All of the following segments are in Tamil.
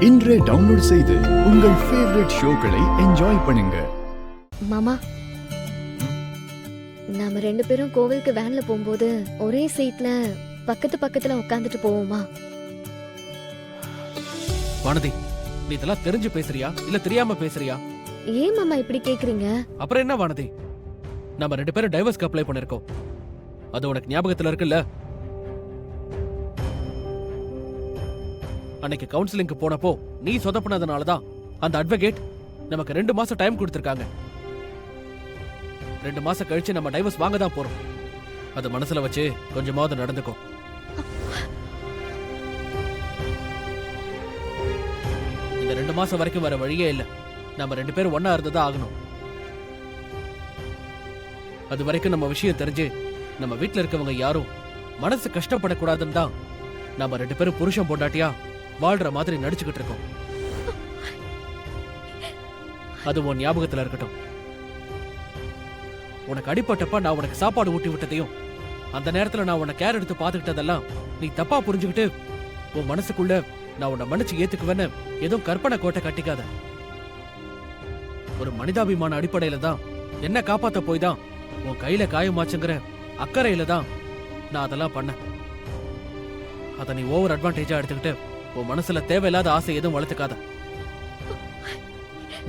இன்றே டவுன்லோட் செய்து உங்கள் ஃபேவரட் ஷோக்களை என்ஜாய் பண்ணுங்க. மாமா, நாம 2 பேரும் கோவிலுக்கு வேன்ல போகும்போது ஒரே சீட்ல பக்கத்துல உட்காந்துட்டு போவோமா? வானதி, நீ இதெல்லாம் தெரிஞ்சு பேசுறியா இல்ல தெரியாம பேசுறியா? ஏன் மாமா இப்படி கேக்குறீங்க? அப்புறம் என்ன வானதி, நம்ம 2 பேரும் டைவர்ஸ்க்கு அப்ளை பண்ணிருக்கோம். அது உனக்கு ஞாபகத்துல இருக்குல்ல? அன்னைக்கு கவுன்சிலிங்க்கு போனப்போ நீ சொதப்பினதுனாலதான் அந்த அட்வொகேட் நமக்கு 2 மாசம் டைம் கொடுத்திருக்காங்க. 2 மாசம் கழிச்சு நம்ம டைவர்ஸ் வாங்க தான் போறோம். அது மனசுல வச்சு கொஞ்சமாவது நடந்துக்கும். இந்த 2 மாசம் வரைக்கும் வர வழியே இல்ல. நம்ம 2 பேரும் ஒன்னா இருந்ததா ஆகணும். அது வரைக்கும் நம்ம விஷயம் தெரிஞ்சு நம்ம வீட்டுல இருக்கவங்க யாரும் மனசு கஷ்டப்படக்கூடாதுன்னு தான் நம்ம 2 பேரும் புருஷன் பொண்டாட்டியா வாழ்ற மாதிரி நடிச்சுக்கிட்டு இருக்கோம். அது உன் ஞாபகத்துல இருக்கட்டும். உனக்கு அடிப்பட்டப்ப நான் உனக்கு சாப்பாடு ஊட்டி விட்டதையும் அந்த நேரத்துல நான் உன்னை கேர் எடுத்து பாத்துக்கிட்டதெல்லாம் நீ தப்பா புரிஞ்சுக்கிட்டு உன் மனசுக்குள்ள நான் உன்னை மன்னிச்சு ஏத்துக்குவேன்னு எதுவும் கற்பனை கோட்டை கட்டிக்காத. ஒரு மனிதாபிமான அடிப்படையில தான் என்ன காப்பாத்த போய் தான் உன் கையில காயமாச்சுங்கிற அக்கறையில தான் நான் அதெல்லாம் பண்ணேன். அதை நீ ஓவர் அட்வான்டேஜா எடுத்துக்கிட்டு உன் மனசுல தேவையில்லாத ஆசை எதுவும் வளர்த்துக்காத.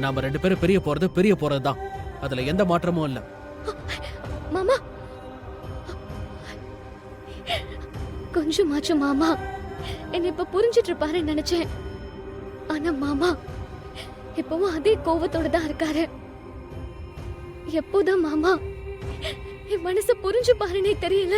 நாம 2 பேரும் பிரிய போறதுதான். அதுல எந்த மாற்றமும் இல்ல. மாமா, கொஞ்சமாச்சும் மாமா என்ன இப்ப புரிஞ்சிட்டு இருப்பாருன்னு நினைச்சேன். ஆனா மாமா இப்பவும் அதே கோவத்தோட தான் இருக்காரு. எப்போதான் மாமா என் மனசு புரிஞ்சு பாருன்னே தெரியல.